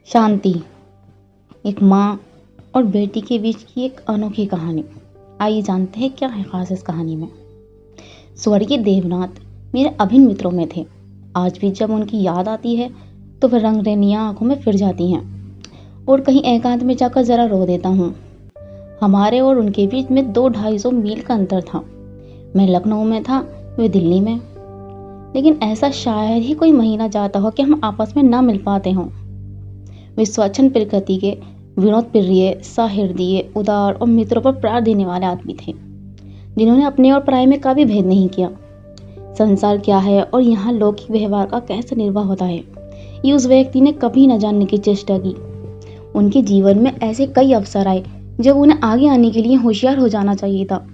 शांति, एक माँ और बेटी के बीच की एक अनोखी कहानी। आइए जानते हैं क्या है खास इस कहानी में। स्वर्गीय देवनाथ मेरे अभिन्न मित्रों में थे। आज भी जब उनकी याद आती है तो वह रंग रेनियाँ आंखों में फिर जाती हैं और कहीं एकांत में जाकर जरा रो देता हूँ। हमारे और उनके बीच में 200-250 मील का अंतर था। मैं लखनऊ में था, वे दिल्ली में। लेकिन ऐसा शायद ही कोई महीना जाता हो कि हम आपस में ना मिल पाते हों। वे स्वच्छंद प्रकृति के, विनोद प्रिय, सहृदय, उदार और मित्रों पर प्यार देने वाले आदमी थे, जिन्होंने अपने और पराये में कभी भेद नहीं किया। संसार क्या है और यहाँ लौकिक व्यवहार का कैसे निर्वाह होता है, ये उस व्यक्ति ने कभी न जानने की चेष्टा की। उनके जीवन में ऐसे कई अवसर आए जब उन्हें आगे आने के लिए होशियार हो जाना चाहिए था।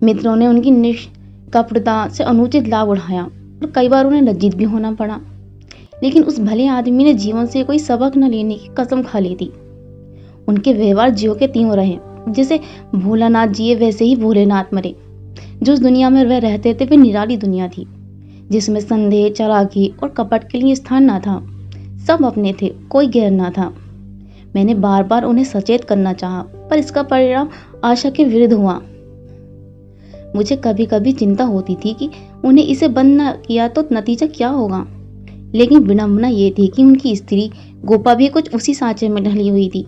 मित्रों ने उनकी निष्कपटता से अनुचित लाभ उठाया और कई बार उन्हें लज्जित भी होना पड़ा। लेकिन उस भले आदमी ने जीवन से कोई सबक न लेने की कसम खा ली थी। उनके व्यवहार ज्यों के त्यों रहे। जैसे भोलानाथ जिए वैसे ही भोलेनाथ मरे। जो उस दुनिया में वह रहते थे वे निराली दुनिया थी, जिसमें संदेह, चालाकी और कपट के लिए स्थान न था। सब अपने थे, कोई गैर न था। मैंने बार बार उन्हें सचेत करना चाहा, पर इसका परिणाम आशा के विरुद्ध हुआ। मुझे कभी कभी चिंता होती थी कि उन्हें इसे बंद न किया तो नतीजा क्या होगा। लेकिन विडंबना ये थी कि उनकी स्त्री गोपा भी कुछ उसी सांचे में ढली हुई थी।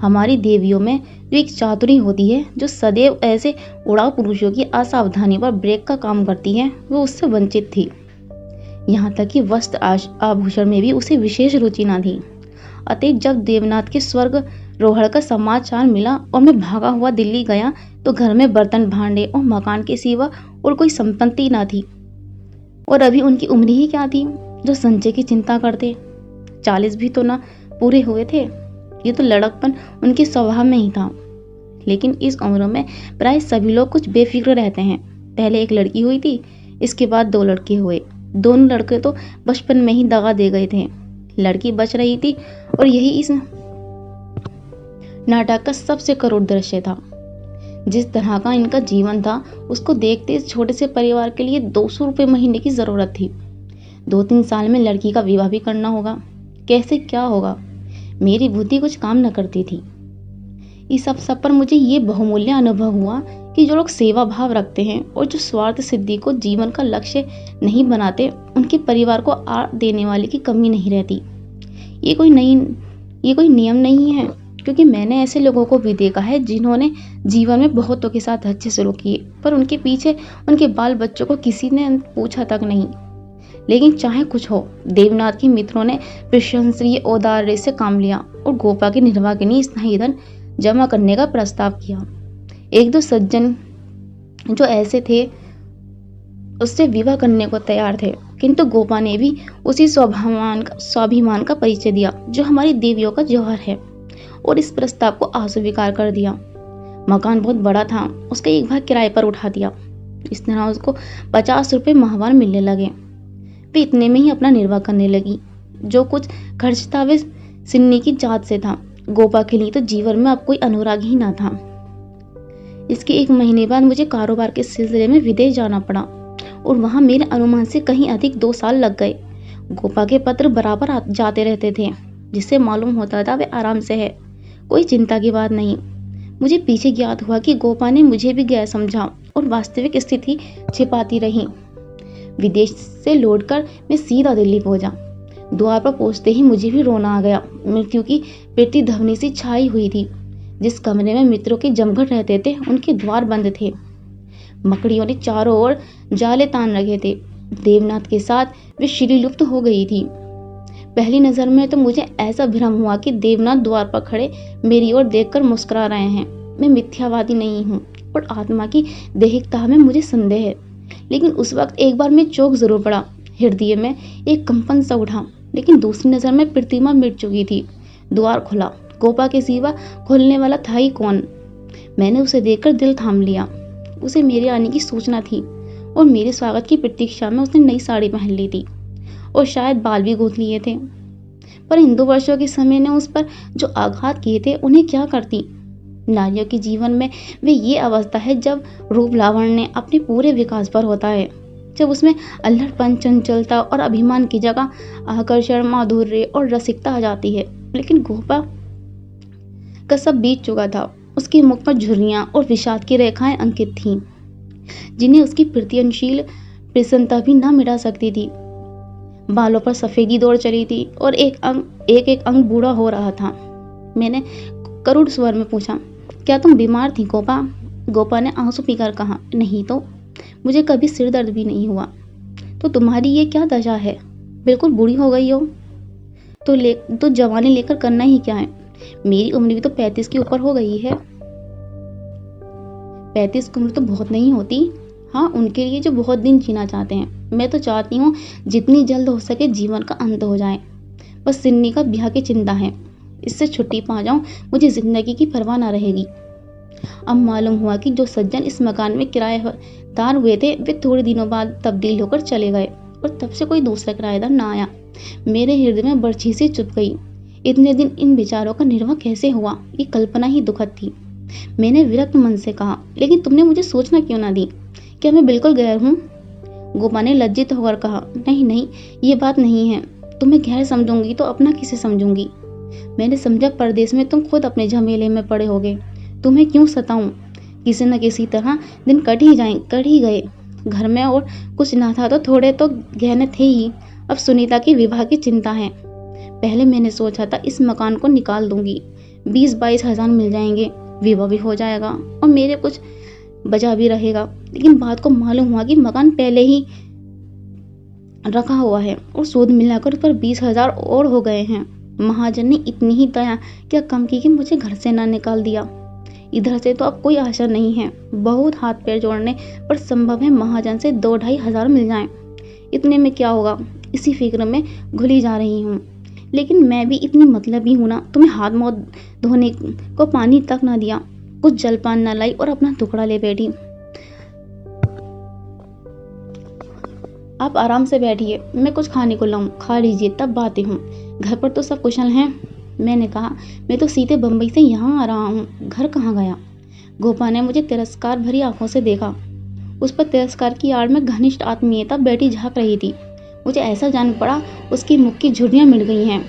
हमारी देवियों में जो एक चातुरी होती है, जो सदैव ऐसे उड़ाऊ पुरुषों की असावधानी पर ब्रेक का काम करती है, वो उससे वंचित थी। यहाँ तक कि वस्त्र आभूषण में भी उसे विशेष रुचि न थी। अतः जब देवनाथ के स्वर्ग रोहण का समाचार मिला और मैं भागा हुआ दिल्ली गया तो घर में बर्तन भांडे और मकान के सिवा और कोई संपत्ति न थी। और अभी उनकी उम्र ही क्या थी जो संचय की चिंता करते। 40 भी तो ना पूरे हुए थे। ये तो लड़कपन उनके स्वभाव में ही था। लेकिन इस उम्र में प्राय सभी लोग कुछ बेफिक्र रहते हैं। पहले एक लड़की हुई थी, इसके बाद 2 लड़के हुए। दोनों लड़के तो बचपन में ही दगा दे गए थे। लड़की बच रही थी और यही इस नाटक का सबसे करुण दृश्य था। जिस तरह का इनका जीवन था, उसको देखते इस छोटे से परिवार के लिए 200 रुपये महीने की जरूरत थी। 2-3 साल में लड़की का विवाह भी करना होगा। कैसे क्या होगा, मेरी बुद्धि कुछ काम न करती थी। इस अवसर पर मुझे ये बहुमूल्य अनुभव हुआ कि जो लोग सेवा भाव रखते हैं और जो स्वार्थ सिद्धि को जीवन का लक्ष्य नहीं बनाते, उनके परिवार को आड़ देने वाले की कमी नहीं रहती। ये कोई नियम नहीं है, क्योंकि मैंने ऐसे लोगों को भी देखा है जिन्होंने जीवन में बहुतों के साथ अच्छे सलूक किए, पर उनके पीछे उनके बाल बच्चों को किसी ने पूछा तक नहीं। लेकिन चाहे कुछ हो, देवनाथ के मित्रों ने प्रशंसनीय औदार्य से काम लिया और गोपा के निर्वाह के लिए स्थायी धन जमा करने का प्रस्ताव किया। 1-2 सज्जन जो ऐसे थे उससे विवाह करने को तैयार थे, किंतु गोपा ने भी उसी स्वाभिमान का परिचय दिया जो हमारी देवियों का जौहर है, और इस प्रस्ताव को अस्वीकार कर दिया। मकान बहुत बड़ा था, उसका एक भाग किराए पर उठा दिया। इस तरह उसको 50 रुपये माहवार मिलने लगे। वे इतने में ही अपना निर्वाह करने लगी। जो कुछ खर्च था वे सिन्नी की जात से था। गोपा के लिए तो जीवन में अब कोई अनुराग ही ना था। इसके 1 महीने बाद मुझे कारोबार के सिलसिले में विदेश जाना पड़ा और वहां मेरे अनुमान से कहीं अधिक 2 साल लग गए। गोपा के पत्र बराबर जाते रहते थे, जिससे मालूम होता था वे आराम से है, कोई चिंता की बात नहीं। मुझे पीछे ज्ञात हुआ कि गोपा ने मुझे भी गैर समझा और वास्तविक स्थिति छिपाती रही। विदेश से लौटकर मैं सीधा दिल्ली पहुंचा। द्वार पर पहुंचते ही मुझे भी रोना आ गया। मृत्यु की प्रतिध्वनि सी छाई हुई थी। जिस कमरे में मित्रों के जमघट रहते थे, उनके द्वार बंद थे। मकड़ियों ने चारों ओर जाले तान रखे थे। देवनाथ के साथ वे श्रीलुप्त हो गई थी। पहली नजर में तो मुझे ऐसा भ्रम हुआ कि देवनाथ द्वार पर खड़े मेरी ओर देखकर मुस्कुरा रहे हैं। मैं मिथ्यावादी नहीं हूँ और आत्मा की दैहिकता में मुझे संदेह है। लेकिन उस वक्त एक बार मैं चौंक जरूर पड़ा। हृदय में एक कंपन सा उठा। लेकिन दूसरी नजर में प्रतिमा मिट चुकी थी। द्वार खुला। गोपा के सिवा खोलने वाला था ही कौन। मैंने उसे देखकर दिल थाम लिया। उसे मेरे आने की सूचना थी और मेरे स्वागत की प्रतीक्षा में उसने नई साड़ी पहन ली थी और शायद बाल भी गूंथ लिए थे। पर इन 2 वर्षों के समय ने उस पर जो आघात किए थे, उन्हें क्या करती। नारियों के जीवन में वे ये अवस्था है जब रूप लावण्य अपने पूरे विकास पर होता है। जब उसमें अल्हड़पन, चंचलता और अभिमान की जगह आकर्षण, माधुर्य और रसिकता आ जाती है। लेकिन गोपा का सब बीत चुका था। उसके मुख पर झुर्रियां और विषाद की रेखाएं अंकित थीं, जिन्हें उसकी प्रत्यनशील प्रसन्नता भी ना मिटा सकती थी। बालों पर सफेदी दौड़ चली थी और एक एक अंग बूढ़ा हो रहा था। मैंने करुण स्वर में पूछा, क्या तुम बीमार थी गोपा? गोपा ने आंसू पीकर कहा, नहीं तो, मुझे कभी सिर दर्द भी नहीं हुआ। तो तुम्हारी ये क्या दशा है? बिल्कुल बूढ़ी हो गई हो। तो जवानी लेकर करना ही क्या है? मेरी उम्र भी तो 35 के ऊपर हो गई है। 35 की उम्र तो बहुत नहीं होती। हाँ, उनके लिए जो बहुत दिन जीना चाहते हैं। मैं तो चाहती हूँ जितनी जल्द हो सके जीवन का अंत हो जाए। बस सिन्नी का ब्याह की चिंता है। इससे छुट्टी पा जाऊं, मुझे जिंदगी की परवाह ना रहेगी। अब मालूम हुआ कि जो सज्जन इस मकान में किराएदार हुए थे, वे थोड़े दिनों बाद तब्दील होकर चले गए और तब से कोई दूसरा किराएदार ना आया। मेरे हृदय में बर्छी सी चुभ गई। इतने दिन इन बेचारों का निर्वाह कैसे हुआ, ये कल्पना ही दुखद थी। मैंने विरक्त मन से कहा, लेकिन तुमने मुझे सोचना क्यों ना दी? क्या मैं बिल्कुल गैर हूँ? गोपा ने लज्जित होकर कहा, नहीं नहीं, ये बात नहीं है। तुम्हें गैर समझूंगी तो अपना किसे समझूंगी? मैंने समझा परदेश में तुम खुद अपने झमेले में पड़े होगे। तुम्हें क्यों सताऊं? किसी न किसी तरह दिन कट ही गए। घर में और कुछ ना था तो थोड़े तो गहने थे ही। अब सुनीता की विवाह की चिंता है। पहले मैंने सोचा था इस मकान को निकाल दूंगी, 20-22 हजार मिल जाएंगे, विवाह भी हो जाएगा और मेरे कुछ बचा भी रहेगा। लेकिन बात को मालूम हुआ कि मकान पहले ही रखा हुआ है और सूद मिलाकर उस पर 20,000 और हो गए हैं। महाजन ने इतनी ही दया क्या कम की कि मुझे घर से ना निकाल दिया। इधर से तो अब कोई आशा नहीं है। बहुत हाथ पैर जोड़ने पर संभव है महाजन से 2-2.5 हजार मिल जाएं। इतने में क्या होगा, इसी फिक्र में घुली जा रही हूँ। लेकिन मैं भी इतनी मतलबी हूँ ना, तुम्हें हाथ मुंह धोने को पानी तक ना दिया, कुछ जलपान न लाई और अपना टुकड़ा ले बैठी। आप आराम से बैठिए, मैं कुछ खाने को लाऊं, खा लीजिए, तब बातें हूँ। घर पर तो सब कुशल हैं? मैंने कहा, मैं तो सीधे बम्बई से यहाँ आ रहा हूँ, घर कहाँ गया? गोपा ने मुझे तिरस्कार भरी आंखों से देखा। उस पर तिरस्कार की आड़ में घनिष्ठ आत्मीयता बेटी झांक रही थी। मुझे ऐसा जान पड़ा उसकी मुख की झुर्रियां मिट गई हैं।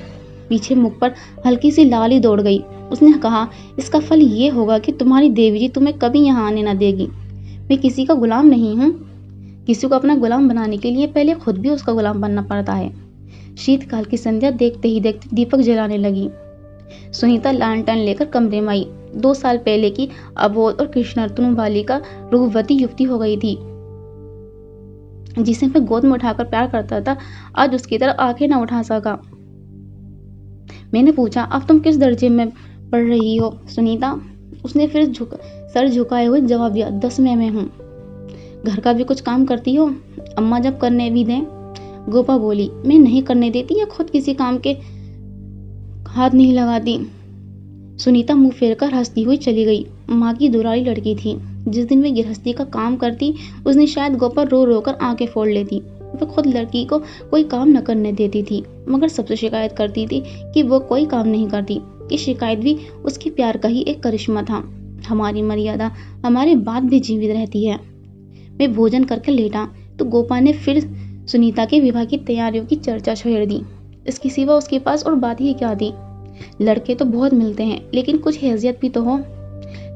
पीछे मुख पर हल्की सी लाली दौड़ गई। उसने कहा, इसका फल ये होगा कि तुम्हारी देवी जी तुम्हें कभी यहाँ आने न देगी। मैं किसी का गुलाम नहीं हूँ। किसी को अपना गुलाम बनाने के लिए पहले खुद भी उसका गुलाम बनना पड़ता है। शीतकाल की संध्या देखते ही देखते दीपक जलाने लगी। सुनीता लालटेन लेकर कमरे में आई। 2 साल पहले की अबोध और कृष्णार्जुन वाली का रूपवती युवती हो गई थी। जिसे मैं गोद में उठाकर प्यार करता था, आज उसकी तरफ आंखें न उठा सका। मैंने पूछा, अब तुम किस दर्जे में पढ़ रही हो सुनीता? उसने फिर सर झुकाए हुए जवाब दिया, 10वें में हूँ। घर का भी कुछ काम करती हो? अम्मा जब करने भी दें। गोपा बोली, मैं नहीं करने देती या खुद किसी काम के हाथ नहीं लगाती। सुनीता मुंह फेरकर हंसती हुई चली गई। माँ की दुलारी लड़की थी। जिस दिन वे गृहस्थी का काम करती, उस दिन शायद गोपा रो रो कर आंखें फोड़ लेती। वह खुद लड़की को कोई काम न करने देती थी, मगर सबसे शिकायत करती थी कि वो कोई काम नहीं करती। ये शिकायत भी उसके प्यार का ही एक करिश्मा था। हमारी मर्यादा हमारे बाद भी जीवित रहती है। मैं भोजन करके लेटा तो गोपा ने फिर सुनीता के विवाह की तैयारियों की चर्चा छेड़ दी। इसके सिवा उसके पास और बात ही क्या थी। लड़के तो बहुत मिलते हैं, लेकिन कुछ हैसियत भी तो हो।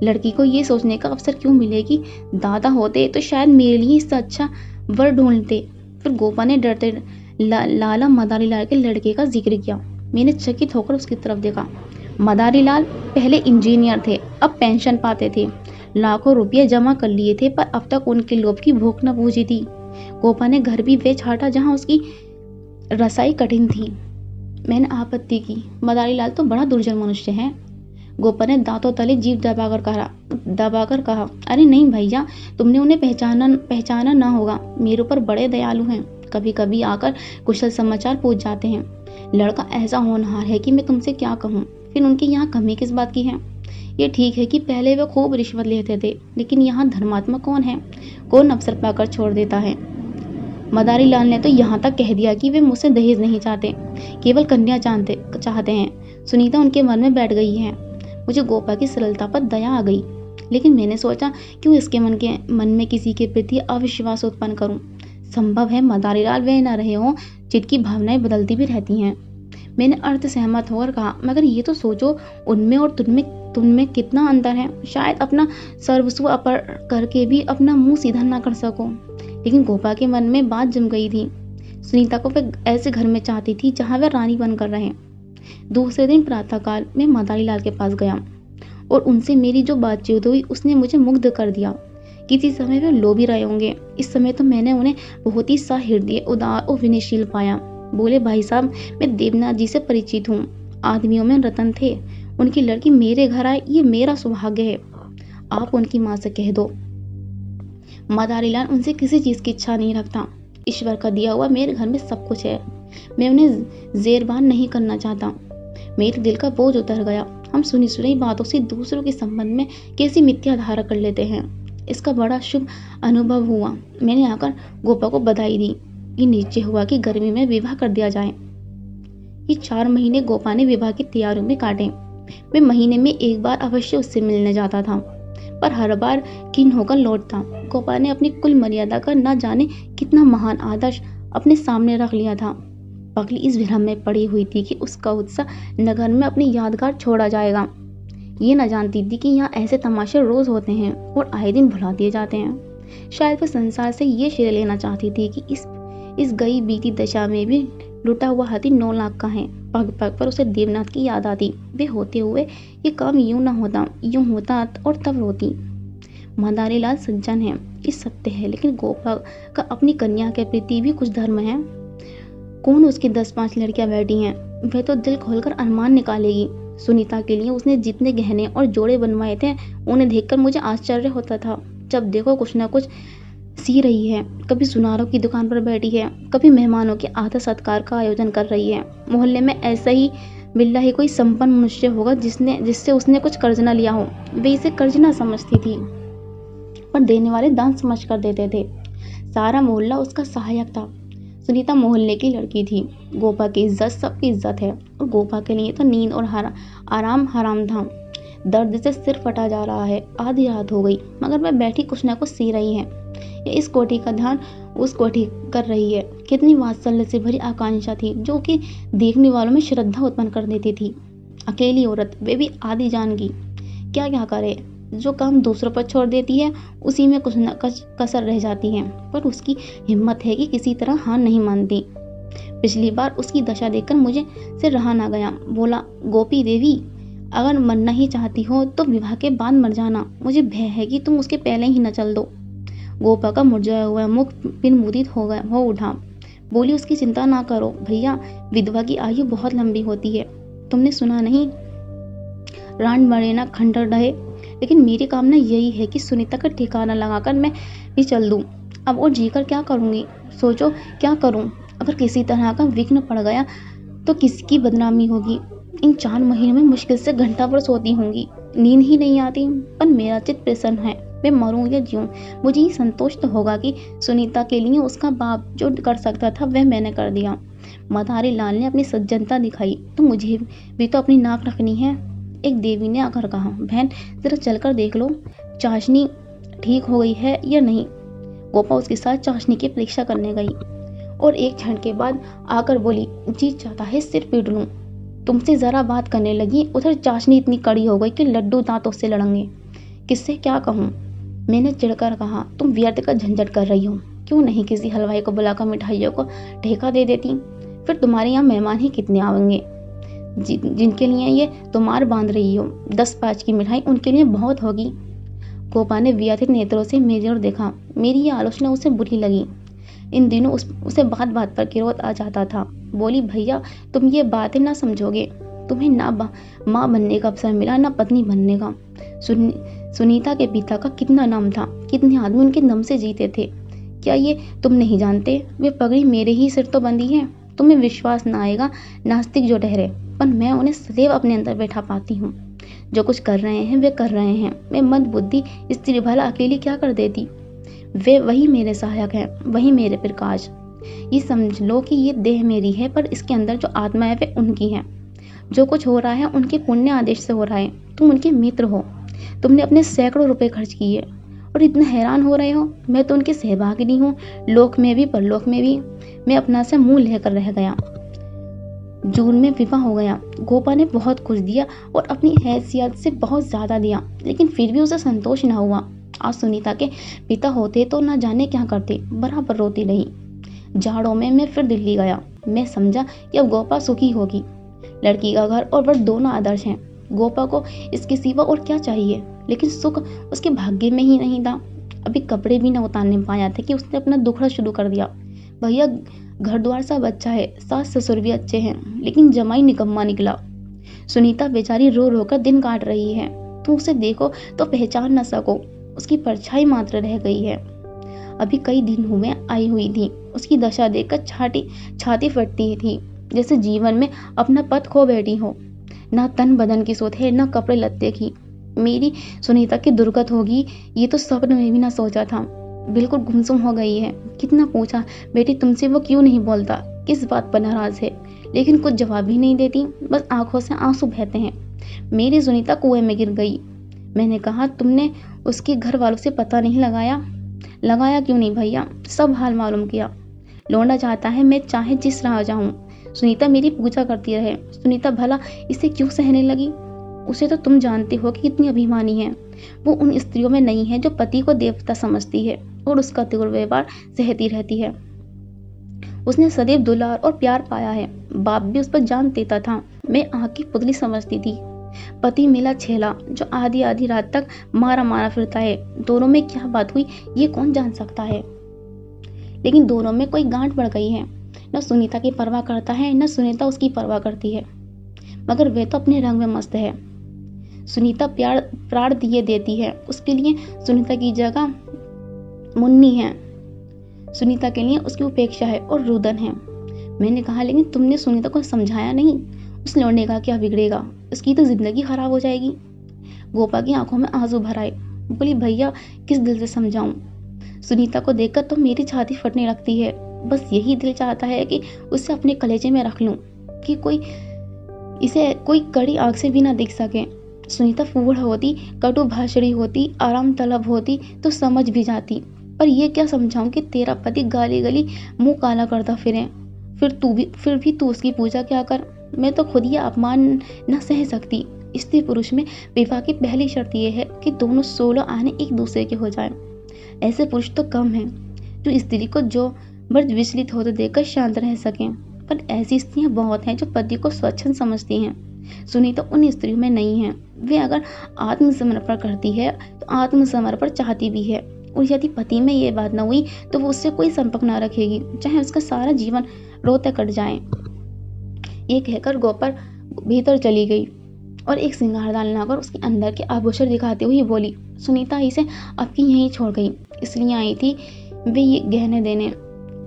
लड़की को ये सोचने का अवसर क्यों मिले कि दादा होते तो शायद मेरे लिए इससे अच्छा वर ढूंढते। फिर गोपा ने डरते लाला मदारी लाल के लड़के का जिक्र किया। मैंने चकित होकर उसकी तरफ देखा। मदारी लाल पहले इंजीनियर थे, अब पेंशन पाते थे। लाखों रुपये जमा कर लिए थे, पर अब तक उनके लोभ की भूख न बूझी थी। गोपा ने घर भी वे छाटा जहां उसकी रसाई कठिन थी। मैंने आपत्ति की, मदारी लाल तो बड़ा दुर्जन मनुष्य है। गोपा ने दांतों तले जीभ दबाकर कहा, अरे नहीं भैया, तुमने उन्हें पहचाना ना होगा। मेरे ऊपर बड़े दयालु हैं, कभी कभी आकर कुशल समाचार पूछ जाते हैं। लड़का ऐसा होनहार है कि मैं तुमसे क्या कहूँ। फिर उनकी यहाँ कमी किस बात की है? ये ठीक है कि पहले वे खूब रिश्वत लेते थे, लेकिन यहाँ धर्मात्मा कौन है? कौन अवसर पाकर छोड़ देता है? मदारी लाल ने तो यहाँ तक कह दिया कि वे मुझसे दहेज नहीं चाहते, केवल कन्या चाहते हैं। सुनीता उनके मन में बैठ गई है। मुझे गोपा की सरलता पर दया आ गई, लेकिन मैंने सोचा क्यों इसके मन में किसी के प्रति अविश्वास उत्पन्न करूं। संभव है मदारीलाल वे न रहे हों जिनकी भावनाएं बदलती भी रहती हैं। मैंने अर्थ सहमत होकर कहा, मगर ये तो सोचो, उनमें और तुममें कितना अंतर है। शायद अपना सर्वस्व अर्पण करके भी अपना मुंह सीधा ना कर सको। लेकिन गोपा के मन में बात जम गई थी। सुनीता को वह ऐसे घर में चाहती थी जहां वह रानी बनकर रहे। दूसरे दिन प्रातःकाल में मदारीलाल के पास गया और उनसे मेरी जो बातचीत हुई उसने मुझे मुग्ध कर दिया। किसी समय वे लो भी रहे होंगे। इस समय तो मैंने उन्हें बहुत ही सहृदय, उदार और विनयशील पाया। बोले, भाई साहब, मैं देवनाथ जी से परिचित हूँ। आदमियों में रतन थे। उनकी लड़की मेरे घर आए, ये मेरा सौभाग्य है। आप उनकी माँ से कह दो। मदारीलाल उनसे किसी चीज की इच्छा नहीं रखता। ईश्वर का दिया हुआ मेरे घर में सब कुछ है। मैं उन्हें जेरबान नहीं करना चाहता। मेरे दिल का बोझ उतर गया। हम सुनी सुनी बातों से दूसरों के संबंध में कैसी मिथ्या धारा कर लेते हैं, इसका बड़ा शुभ अनुभव हुआ। मैंने आकर गोपा को बधाई दी कि निश्चय हुआ कि गर्मी में विवाह कर दिया जाए। ये 4 महीने गोपा ने विवाह की तैयारियों में काटे। मैं महीने में एक बार अवश्य उससे मिलने जाता था, पर हर बार खिन्न होकर लौटता। गोपा ने अपनी कुल मर्यादा का न जाने कितना महान आदर्श अपने सामने रख लिया था। पगली इस भ्रम में पड़ी हुई थी कि उसका उत्साह नगर में अपनी यादगार छोड़ा जाएगा। ये न जानती थी कि यहाँ ऐसे तमाशे रोज होते हैं और आए दिन भुला दिए जाते हैं। शायद वह संसार से ये श्रेय लेना चाहती थी कि इस गई बीती दशा में भी लुटा हुआ हाथी 9 लाख का है। पग पग पर उसे देवनाथ की याद आती। वे होते हुए ये काम यूं न होता, यूं होता और तब रोती। मदारीलाल सज्जन है, ये सत्य है, लेकिन गोपा का अपनी कन्या के प्रति भी कुछ धर्म है। कौन उसकी 10-5 लड़कियां बैठी हैं, वह तो दिल खोलकर अरमान निकालेगी। सुनीता के लिए उसने जितने गहने और जोड़े बनवाए थे, उन्हें देखकर मुझे आश्चर्य होता था। जब देखो कुछ न कुछ सी रही है। कभी सुनारों की दुकान पर बैठी है, कभी मेहमानों के आदर सत्कार का आयोजन कर रही है। मोहल्ले में ऐसा ही बिल्ला ही कोई संपन्न मनुष्य होगा जिससे उसने कुछ कर्ज न लिया हो। वे इसे कर्ज न समझती थी, पर देने वाले दान समझ कर देते थे। सारा मोहल्ला उसका सहायक था। सुनीता मोहल्ले की लड़की थी। गोपा की इज्जत सबकी इज्जत है, और गोपा के लिए तो नींद और आराम हराम था। दर्द से सिर फटा जा रहा है। आधी रात हो गई, मगर वह बैठी कुछ न कुछ सी रही है। इस कोठी का ध्यान उस कोठी कर रही है। कितनी वात्सल्य से भरी आकांक्षा थी, जो कि देखने वालों में श्रद्धा उत्पन्न कर देती थी। अकेली औरत, वे भी आधी जान की, क्या क्या करे। जो काम दूसरों पर छोड़ देती है, उसी में कुछ न कसर रह जाती है। पर उसकी हिम्मत है कि किसी तरह हार नहीं मानती। पिछली बार उसकी दशा देखकर मुझे से रहा ना गया। बोला, गोपी देवी, अगर मरना ही चाहती हो तो विवाह के बाद मर जाना। मुझे भय है कि तुम उसके पहले ही न चल दो। गोपा का मुरझाया हुआ मुख पिन मुदित हो उठा। बोली, उसकी चिंता ना करो भैया, विधवा की आयु बहुत लंबी होती है। तुमने सुना नहीं, रान मरे ना खंडर रहे। लेकिन मेरी कामना यही है कि सुनीता का ठिकाना लगाकर मैं भी चल दूं। अब और जीकर क्या करूंगी, सोचो क्या करूं। अगर किसी तरह का विघ्न पड़ गया तो किसकी बदनामी होगी। इन 4 महीनों में मुश्किल से घंटा भर सोती होंगी, नींद ही नहीं आती। पर मेरा चित्त प्रसन्न है। मैं मरूं या जीऊं, मुझे ये संतोष तो होगा कि सुनीता के लिए उसका बाप जो कर सकता था वह मैंने कर दिया। मदारीलाल ने अपनी सज्जनता दिखाई। तो मुझे भी तो अपनी नाक रखनी है। एक देवी ने आकर कहा, बहन जरा चलकर देख लो, चाशनी ठीक हो गई है या नहीं। गोपा उसके साथ चाशनी की परीक्षा करने गई और एक क्षण के बाद आकर बोली, जी चाहता है सिर पीट लूं। तुमसे जरा बात करने लगी, उधर चाशनी इतनी कड़ी हो गई कि लड्डू दांतों से लड़ेंगे। किससे क्या कहूँ। मैंने चिढ़कर कहा, तुम व्यर्थ का झंझट कर रही हो। क्यों नहीं किसी हलवाई को बुलाकर मिठाइयों को ठेका दे देती। फिर तुम्हारे यहाँ मेहमान ही कितने आएंगे जिनके लिए ये तुम्हार बांध रही हो। 10-5 की मिठाई उनके लिए बहुत होगी। गोपा ने व्यथित नेत्रों से मेरी ओर देखा। मेरी ये आलोचना उसे बुरी लगी। इन दिनों उसे बात बात पर क्रोध आ जाता था। बोली, भैया तुम ये बातें ना समझोगे। तुम्हें ना माँ बनने का अवसर मिला, ना पत्नी बनने का। सुनीता के पिता का कितना नाम था, कितने आदमी उनके दम से जीते थे। क्या ये तुम नहीं जानते। वे पगड़ी मेरे ही सिर तो बंधी है। तुम्हें विश्वास ना आएगा, नास्तिक जो ठहरे, पर मैं उन्हें सदैव अपने अंदर बैठा पाती हूँ। जो कुछ कर रहे हैं वे कर रहे हैं। मैं मंद बुद्धि स्त्री भला अकेली क्या कर देती। वे वही मेरे सहायक हैं, वही मेरे प्रकाश। ये समझ लो कि ये देह मेरी है, पर इसके अंदर जो आत्मा है वे उनकी है। जो कुछ हो रहा है उनके पुण्य आदेश से हो रहा है। तुम उनके मित्र हो। तुमने अपने सैकड़ों रुपए खर्च किए और इतना हैरान हो रहे हो? मैं तो उनकी सहभागिनी हूँ, लोक में भी परलोक में भी। मैं अपना से मुंह लेकर रह गया। जून में विवाह हो गया। गोपा ने बहुत कुछ दिया और अपनी हैसियत से बहुत ज्यादा दिया, लेकिन फिर भी उसे संतोष न हुआ। आज सुनीता के पिता होते तो न जाने क्या करते, बराबर रोती रही। जाड़ों में मैं फिर दिल्ली गया। मैं समझा कि अब गोपा सुखी होगी। लड़की का घर और वर दोनों आदर्श हैं। गोपा को इसके सिवा और क्या चाहिए, लेकिन सुख उसके भाग्य में ही नहीं था। अभी कपड़े भी न उतारने पाया था कि उसने अपना दुखड़ा शुरू कर दिया। भैया घर द्वार सब अच्छा है, सास ससुर भी अच्छे हैं, लेकिन जमाई निकम्मा निकला। सुनीता बेचारी रो रो कर दिन काट रही है। तुम उसे देखो तो पहचान न सको, उसकी परछाई मात्र रह गई है। अभी कई दिन हुए आई हुई थी। उसकी दशा देखकर छाती फटती थी, जैसे जीवन में अपना पथ खो बैठी हो। न तन बदन की सुध है, न कपड़े लत्ते की। मेरी सुनीता की दुर्गत होगी ये तो स्वप्न में भी न सोचा था। बिल्कुल गुमसुम हो गई है। कितना पूछा, बेटी तुमसे वो क्यों नहीं बोलता, किस बात पर नाराज है, लेकिन कुछ जवाब ही नहीं देती, बस आंखों से आंसू बहते हैं। मेरी सुनीता कुएं में गिर गई। मैंने कहा, तुमने उसके घर वालों से पता नहीं लगाया? लगाया क्यों नहीं भैया, सब हाल मालूम किया। लौंडा चाहता है मैं चाहे जिस राह जाऊं, सुनीता मेरी पूजा करती रहे। सुनीता भला इसे क्यों सहने लगी? उसे तो तुम जानते हो कि कितनी अभिमानी है। वो उन स्त्रियों में नहीं है जो पति को देवता समझती है और उसका दुर्व्यवहार सहती रहती है। उसने सदैव दुलार और प्यार पाया है। बाप भी उस पर जान देता था। मैं आँख की पुतली समझती थी। पति मिला छेला जो आधी आधी रात तक मारा मारा फिरता है। दोनों में क्या बात हुई ये कौन जान सकता है, लेकिन दोनों में कोई गांठ बढ़ गई है। न सुनीता की परवाह करता है, न सुनीता उसकी परवाह करती है, मगर वह तो अपने रंग में मस्त है। सुनीता प्यार प्राण दिए देती है, उसके लिए सुनीता की जगह मुन्नी है। सुनीता के लिए उसकी उपेक्षा है और रुदन है। मैंने कहा, लेकिन तुमने सुनीता को समझाया नहीं? उस लौंडे का क्या बिगड़ेगा, उसकी तो जिंदगी खराब हो जाएगी। गोपा की आंखों में आंसू भर आए। बोली, भैया किस दिल से समझाऊं? सुनीता को देखकर तो मेरी छाती फटने लगती है। बस यही दिल चाहता है कि उसे अपने कलेजे में रख लूं, कि इसे कोई कड़ी आंख से भी ना दिख सके। सुनीता फूहड़ होती, कटु भाषणी होती, आराम तलब होती तो समझ भी जाती, पर ये क्या समझाऊं कि तेरा पति गाली गली मुंह काला करता फिरे, फिर भी तू उसकी पूजा क्या कर। मैं तो खुद ये अपमान न सह सकती। स्त्री पुरुष में विवाह की पहली शर्त यह है कि दोनों 16 आने एक दूसरे के हो जाएं। ऐसे पुरुष तो कम हैं जो स्त्री को जो बर्ज विचलित होते देखकर शांत रह सकें, पर ऐसी स्त्रियां बहुत हैं जो पति को स्वच्छंद समझती हैं। सुनीता उन स्त्रियों में नहीं है। वे अगर आत्मसमर्पण करती है तो आत्मसमर्पण चाहती भी है, और यदि पति में ये बात न हुई तो वो उससे कोई संपर्क न रखेगी, चाहे उसका सारा जीवन रोते कट जाए। ये कहकर गोपर भीतर चली गई और एक सिंगारदान लाकर उसके अंदर के आभूषण दिखाते हुए बोली, सुनीता इसे अब की यहीं छोड़ गई, इसलिए आई थी वे ये गहने देने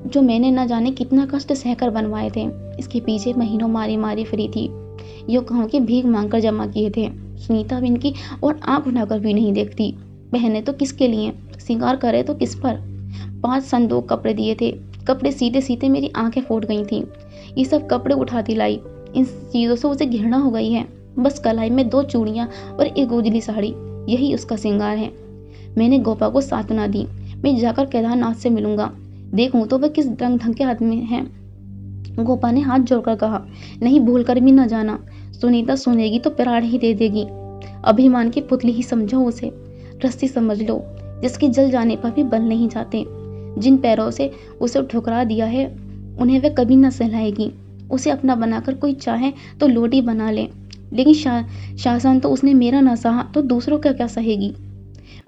जो मैंने न जाने कितना कष्ट सहकर बनवाए थे। इसके पीछे महीनों मारी मारी फिरी थी, यो कहूँ कि भीख मांगकर जमा किए थे। सुनीता भी इनकी और आंख उठाकर भी नहीं देखती। पहने तो किसके लिए, श्रृंगार करे तो किस पर। 5 संदूक कपड़े दिए थे। कपड़े सीते सीते मेरी आंखें फूट गई थी। ये सब कपड़े उठाती लाई। इन चीजों से उसे घृणा हो गई है। बस कलाई में 2 चूड़ियां और एक उजली साड़ी, यही उसका श्रृंगार है। मैंने गोपा को सांत्वना दी, मैं जाकर केदारनाथ से मिलूंगा, देखूं तो वह किस रंग ढंग के आदमी है। गोपा ने हाथ जोड़कर कहा, नहीं भूल कर भी न जाना, सुनीता सुनेगी तो प्राण ही दे देगी। अभिमान की पुतली ही समझो उसे, रस्सी समझ लो जिसके जल जाने पर भी बल नहीं जाते। जिन पैरों से उसे ठुकरा दिया है उन्हें वह कभी न सहलाएगी। उसे अपना बनाकर कोई चाहे तो लोटी बना ले, लेकिन शासन तो उसने मेरा न सहा तो दूसरों का क्या सहेगी।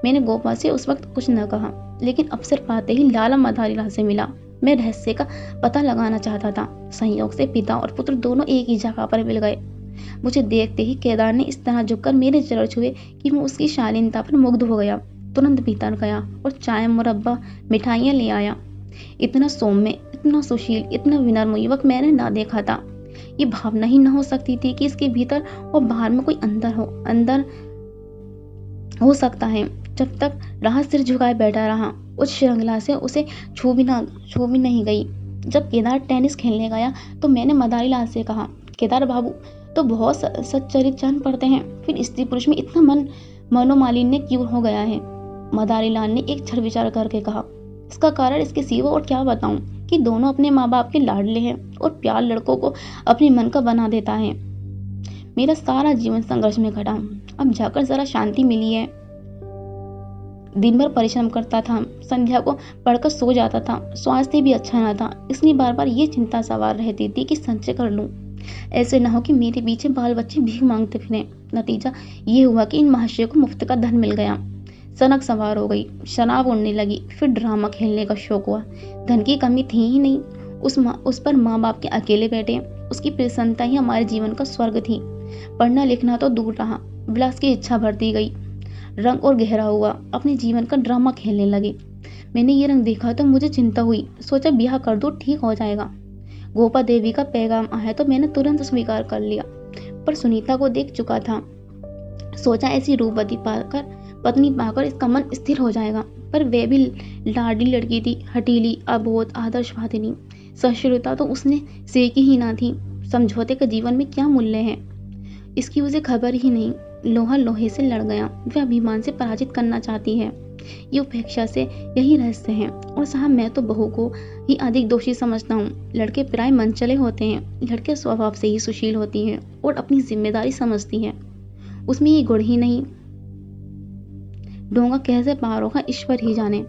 मैंने गोपा से उस वक्त कुछ न कहा, लेकिन अवसर पाते ही लाला मधारीलाल से मिला। मैं रहस्य का पता लगाना चाहता था। संयोग से पिता और पुत्र दोनों एक ही जगह पर मिल गए। मुझे देखते ही केदार ने इस तरह झुककर मेरे चरण छुए कि मैं उसकी शालीनता पर मुग्ध हो गया। तुरंत भीतर गया और चाय, मुरब्बा, मिठाइयाँ ले आया। इतना सौम्य, इतना सुशील, इतना विनम्र युवक मैंने ना देखा था। ये भावना ही न हो सकती थी कि इसके भीतर और बाहर में कोई अंदर हो सकता है। जब तक राह सिर झुकाए बैठा रहा, उस श्रृंखला से उसे छू भी नहीं गई। जब केदार टेनिस खेलने गया तो मैंने मदारीलाल से कहा, केदार बाबू तो बहुत सच्चरित जान पड़ते हैं, फिर स्त्री पुरुष में इतना मनोमालिन्य क्यों हो गया है। मदारीलाल ने एक क्षण विचार करके कहा, इसका कारण इसके सिवा और क्या बताऊं कि दोनों अपने माँ बाप के लाडले हैं और प्यार लड़कों को अपने मन का बना देता है। मेरा सारा जीवन संघर्ष में कटा, अब जाकर जरा शांति मिली है। दिन भर परिश्रम करता था, संध्या को पढ़कर सो जाता था, स्वास्थ्य भी अच्छा न था, इसलिए बार बार ये चिंता सवार रहती थी कि संचय कर लूं, ऐसे न हो कि मेरे पीछे बाल बच्चे भीख मांगते फिरें। नतीजा ये हुआ कि इन महाशयों को मुफ्त का धन मिल गया, सनक सवार हो गई, शराब उड़ने लगी, फिर ड्रामा खेलने का शौक हुआ। धन की कमी थी ही नहीं, उस पर माँ बाप के अकेले बैठे, उसकी प्रसन्नता ही हमारे जीवन का स्वर्ग थी। पढ़ना लिखना तो दूर रहा, विलास की इच्छा बढ़ती गई, रंग और गहरा हुआ, अपने जीवन का ड्रामा खेलने लगे। मैंने ये रंग देखा तो मुझे चिंता हुई, सोचा ब्याह कर दो, ठीक हो जाएगा। गोपा देवी का पैगाम आया तो मैंने तुरंत स्वीकार कर लिया, पर सुनीता को देख चुका था, सोचा ऐसी रूपवती पत्नी पाकर इसका मन स्थिर हो जाएगा, पर वह भी लाडली लड़की थी, हठीली, अबोध, आदर्शवादिनी। सहिष्णुता तो उसने सीखी ही ना थी। समझौते का जीवन में क्या मूल्य है, इसकी उसे खबर ही नहीं। लोहा लोहे से लड़ गया, वह अभिमान से पराजित करना चाहती है, ये उपेक्षा से यही रहस्य है। और साहब मैं तो बहू को ही अधिक दोषी समझता हूँ। लड़के प्राय मनचले होते हैं, लड़के स्वभाव से ही सुशील होती हैं और अपनी जिम्मेदारी समझती हैं, उसमें ये गुण ही नहीं। डोंगा कैसे पार होगा ईश्वर ही जाने।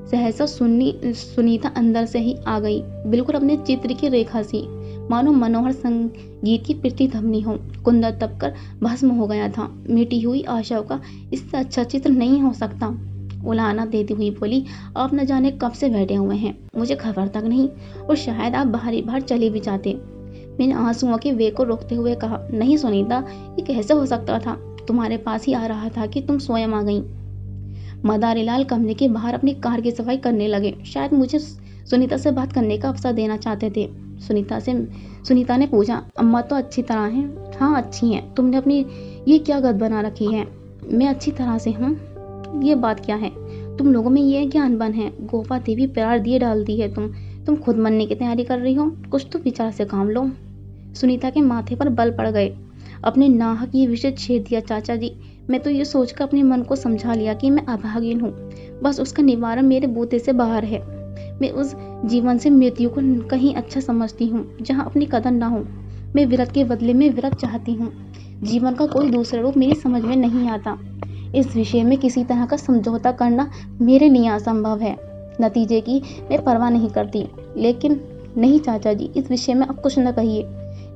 सहसा सुनीता अंदर से ही आ गई, बिल्कुल अपने चित्र की रेखा सी, मानो मनोहर संगीत की पृथ्वी धमनी हो। कुंदन तपकर भस्म हो गया था। मिटी हुई आशाओं का इससे अच्छा चित्र नहीं हो सकता। उलाहना देती हुई बोली, आप न जाने कब से बैठे हुए हैं, मुझे खबर तक नहीं, और शायद आप बाहर चले भी जाते। मैंने आंसुओं के वेग को रोकते हुए कहा, नहीं सुनीता, ये कैसे हो सकता था, तुम्हारे पास ही आ रहा था कि तुम स्वयं आ गई। मदारीलाल कमरे के बाहर अपनी कार की सफाई करने लगे, शायद मुझे सुनीता से बात करने का अवसर देना चाहते थे। सुनीता ने पूछा, अम्मा तो अच्छी तरह हैं? हाँ अच्छी हैं। तुमने अपनी ये क्या गत बना रखी है? मैं अच्छी तरह से हूँ, ये बात क्या है? तुम लोगों में ये ज्ञान बन है? गोपा देवी प्यार दिए डालती है, तुम खुद मरने की तैयारी कर रही हो, कुछ तो विचार से काम लो। सुनीता के माथे पर बल पड़ गए। अपने नाहक ये विषय छेड़ दिया। चाचा जी, मैं तो ये सोचकर अपने मन को समझा लिया कि मैं अभागिन हूँ, बस उसका निवारण मेरे बूते से बाहर है। मैं उस जीवन से मृत्यु को कहीं अच्छा समझती हूँ जहाँ अपनी कदर ना हो। मैं विरत के बदले में विरत चाहती हूँ। जीवन का कोई दूसरा रूप मेरी समझ में नहीं आता। इस विषय में किसी तरह का समझौता करना मेरे लिए असंभव है। नतीजे की मैं परवाह नहीं करती, लेकिन नहीं चाचा जी, इस विषय में अब कुछ न कहिए,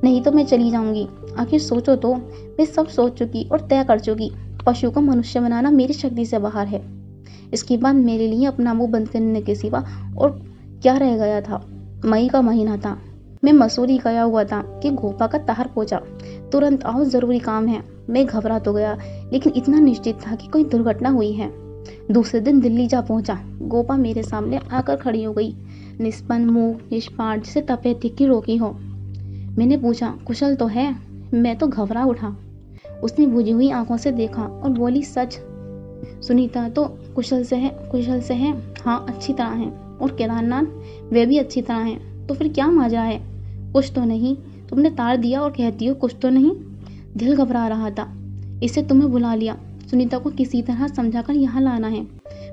नहीं तो मैं चली जाऊंगी। आखिर सोचो तो, मैं सब सोच चुकी और तय कर चुकी। पशु को मनुष्य बनाना मेरी शक्ति से बाहर है। इसके बाद मेरे लिए अपना मुंह बंद करने के सिवा और क्या रह गया था। मई का महीना था, मैं मसूरी गया हुआ था कि गोपा का ताहर पहुंचा। तुरंत आओ, जरूरी काम है। मैं घबरा तो गया, लेकिन इतना निश्चित था कि कोई दुर्घटना हुई है। दूसरे दिन दिल्ली जा पहुंचा। गोपा मेरे सामने आकर खड़ी हो गई, निष्पन्न मुंह, निष्पाट, जैसे तपेदिक की रोकी हो। मैंने पूछा, कुशल तो है? मैं तो घबरा उठा। उसने बुझी हुई आंखों से देखा और बोली, सच? सुनीता तो कुशल से है? हाँ अच्छी तरह है। और केदारनाथ? वे भी अच्छी तरह हैं। तो फिर क्या माजरा है? कुछ तो नहीं? तुमने तार दिया और कहती हो कुछ तो नहीं? दिल घबरा रहा था, इससे तुम्हें बुला लिया। सुनीता को किसी तरह समझाकर यहाँ लाना है।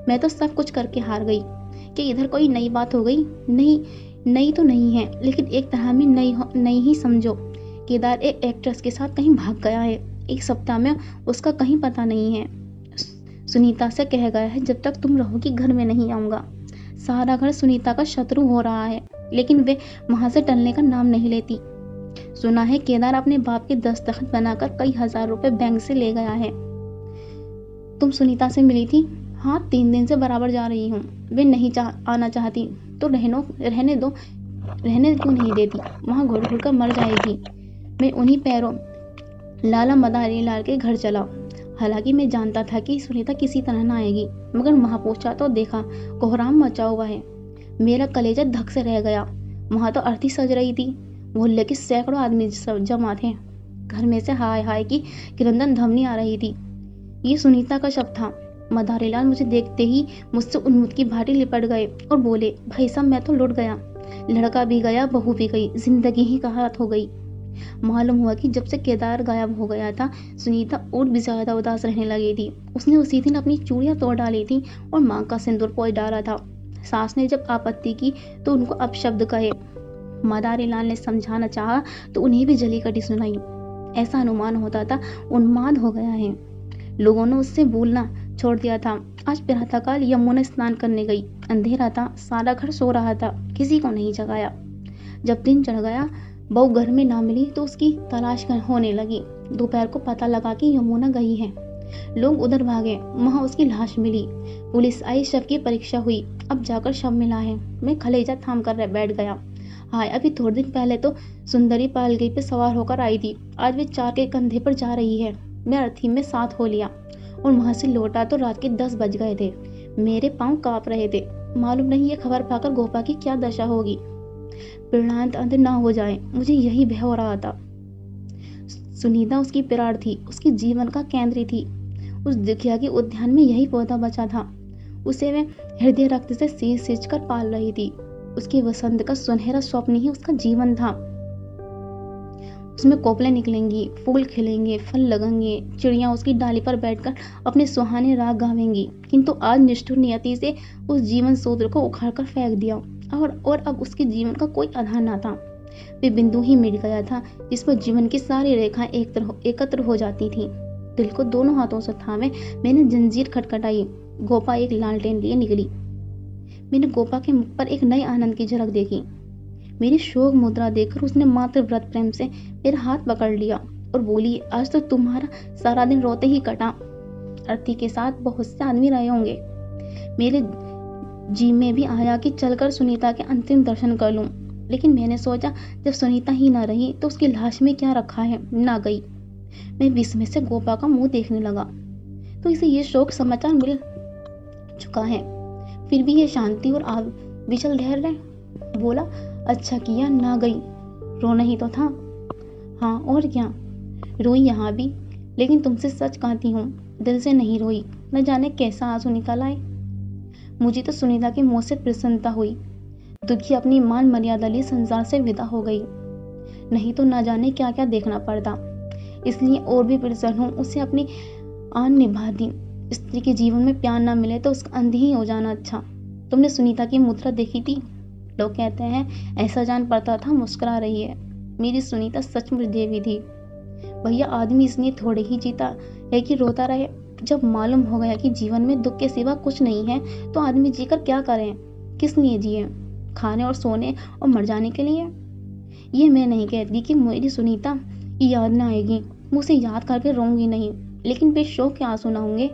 मैं तो सब कुछ करके हार गई कि इधर कोई नई बात हो गई। नई तो नहीं है, लेकिन एक तरह में नई ही समझो। केदार एक एक्ट्रेस के साथ कहीं भाग गया है, 1 सप्ताह में उसका कहीं पता नहीं है। सुनीता से कह गया है, जब तक तुम रहोगी घर में नहीं आऊँगा। सारा घर सुनीता का शत्रु हो रहा है, लेकिन वे वहाँ से टलने का नाम नहीं लेती। सुना है केदार अपने बाप के दस्तखत बनाकर कई हजार रुपए बैंक से ले गया है। तुम सुनीता से मिली थी? हाँ, 3 दिन से बराबर जा रही हूँ। वे नहीं आना चाहती तो रहने क्यों नहीं देती? वहाँ घुट घुट कर मर जाएगी। मैं उन्हीं पैरों लाला मदारीलाल के घर चला। हालांकि मैं जानता था कि सुनीता किसी तरह न आएगी, मगर वहाँ पहुंचा तो देखा कोहराम मचा हुआ है। मेरा कलेजा धक से रह गया। वहाँ तो अर्थी सज रही थी, मोहल्ले के सैकड़ों आदमी जमा थे। घर में से हाय हाय की क्रंदन ध्वनि आ रही थी। ये सुनीता का शब्द था। मदारीलाल मुझे देखते ही मुझसे उन्मुख की भांति लिपट गए और बोले, भाई साहब मैं तो लुट गया। लड़का भी गया, बहू भी गई, जिंदगी ही का हाथ हो गई। मालूम हुआ कि जब से केदार गायब हो गया था, सुनीता और भी ज्यादा उदास रहने लगी थी। उसने उसी दिन अपनी चूड़ियां तोड़ डाली थी और मांग का सिंदूर पोंछ डाला था। सास ने जब आपत्ति की तो उनको अपशब्द कहे। मदारी लाल ने समझाना चाहा तो उन्हें भी जली कटी सुनाई। ऐसा अनुमान होता था उन्माद हो गया है। लोगों ने उससे बोलना छोड़ दिया था। आज प्रातःकाल यमुना स्नान करने गई। अंधेरा था, सारा घर सो रहा था, किसी को नहीं जगाया। जब दिन चढ़ गया, बहू घर में ना मिली तो उसकी तलाश होने लगी। दोपहर को पता लगा कि यमुना गई है। लोग उधर भागे, वहां उसकी लाश मिली। पुलिस आई, शव की परीक्षा हुई। अब जाकर शव मिला है। मैं कलेजा थाम कर बैठ गया। हाय, अभी थोड़े दिन पहले तो सुंदरी पालकी पे सवार होकर आई थी, आज वे 4 के कंधे पर जा रही है। मैं अर्थी में साथ हो लिया और वहां से लौटा तो रात के 10 बज गए थे। मेरे पांव कांप रहे थे। मालूम नहीं ये खबर पाकर गोपा की क्या दशा होगी। प्राणांत अंत ना हो जाए, मुझे यही भय हो रहा था। सुनीता उसकी प्राण थी, उसकी जीवन का केंद्र थी। उस दुखिया के उद्यान में यही पौधा बचा था। उसे मैं हृदय रक्त से सींच सींच कर पाल रही थी। उसके वसंत का सुनहरा स्वप्न ही उसका जीवन था। उसमें कोपलें निकलेंगी, फूल खिलेंगे, फल लगेंगे, चिड़ियां उसकी डाली पर बैठकर अपने सुहाने राग गावेंगी। किंतु आज निष्ठुर नियति से उस जीवन सूत्र को उखाड़ कर फेंक दिया और अब उसके जीवन का कोई आधार न था। वे बिंदु ही मिट गया था जिस पर जीवन की सारी रेखाएं एकत्र हो जाती थी। दिल को दोनों हाथों से थामे मैंने जंजीर खटखटाई। गोपा एक लालटेन लिए निकली। मैंने गोपा के मुख पर एक नए आनंद की झलक देखी। मेरी शोक मुद्रा देखकर उसने मात्र व्रत प्रेम से मेरा हाथ पकड़ लिया और बोली, आज तो तुम्हारा सारा दिन रोते ही कटा। अर्थी के साथ बहुत से आदमी रहे होंगे। मेरे जी में भी आया कि चलकर सुनीता के अंतिम दर्शन कर लूं, लेकिन मैंने सोचा जब सुनीता ही ना रही तो उसकी लाश में क्या रखा है, ना गई। मैं विस्मय से गोपा का मुंह देखने लगा। तो इसे ये शोक समाचार मिल चुका है, फिर भी ये शांति और विचल रहे। बोला, अच्छा किया ना गई, रोना ही तो था। हाँ और क्या, रोई यहाँ भी, लेकिन तुमसे सच कहती हूँ, दिल से नहीं रोई। न जाने कैसा आंसू निकल आए। मुझे तो सुनीता के मुंह से प्रसन्नता हुई। दुखी अपनी मान मर्यादा लिए संसार से विदा हो गई, नहीं तो न जाने क्या क्या देखना पड़ता। इसलिए और भी प्रसन्न हूँ उसे अपनी आन निभा दी। स्त्री के जीवन में प्यार न मिले तो उसका अंधी ही हो जाना अच्छा। तुमने सुनीता की मुद्रा देखी थी? लोग कहते हैं ऐसा जान पड़ता था मुस्कुरा रही है। मेरी सुनीता सचमुच देवी थी। भैया, आदमी इसलिए थोड़े ही जीता है कि रोता रहे। जब मालूम हो गया कि जीवन में दुख के सिवा कुछ नहीं है तो आदमी जीकर क्या करें, किस लिए जिए? खाने और सोने और मर जाने के लिए? ये मैं नहीं कहती कि मेरी सुनीता की याद ना आएगी, मुझे याद करके रोऊंगी नहीं, लेकिन बेशौक के आंसू न होंगे।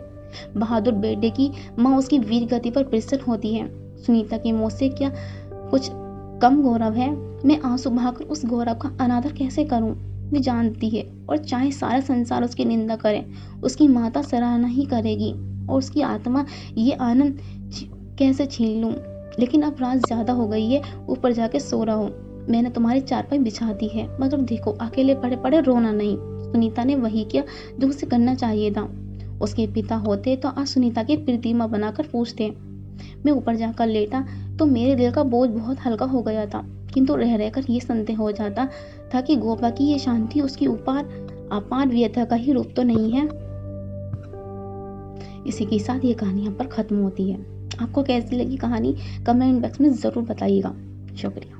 बहादुर बेटे की माँ उसकी वीर गति पर प्रसन्न होती है। सुनीता के मुंह से क्या कुछ कम गौरव है? मैं आंसू बहाकर उस गौरव का अनादर कैसे करूं? वे जानती है, और चाहे सारा संसार उसकी निंदा करे, उसकी माता सराहना ही करेगी और उसकी आत्मा ये आनंद कैसे छीन लूं? लेकिन अब रात ज्यादा हो गई है, ऊपर जाके सो रहा हूं। मैंने तुम्हारी चारपाई बिछा दी है, मगर देखो अकेले पड़े पड़े रोना नहीं। सुनीता ने वही किया जो उसे करना चाहिए था। उसके पिता होते तो आज सुनीता की प्रतिमा बनाकर पूछते। मैं ऊपर जाकर लेटा तो मेरे दिल का बोझ बहुत हल्का हो गया था, किंतु रह रहकर ये संदेह हो जाता था कि गोपा की ये शांति उसकी अपार व्यथा का ही रूप तो नहीं है। इसी के साथ ये कहानी यहाँ पर खत्म होती है। आपको कैसी लगी कहानी कमेंट बॉक्स में जरूर बताइएगा। शुक्रिया।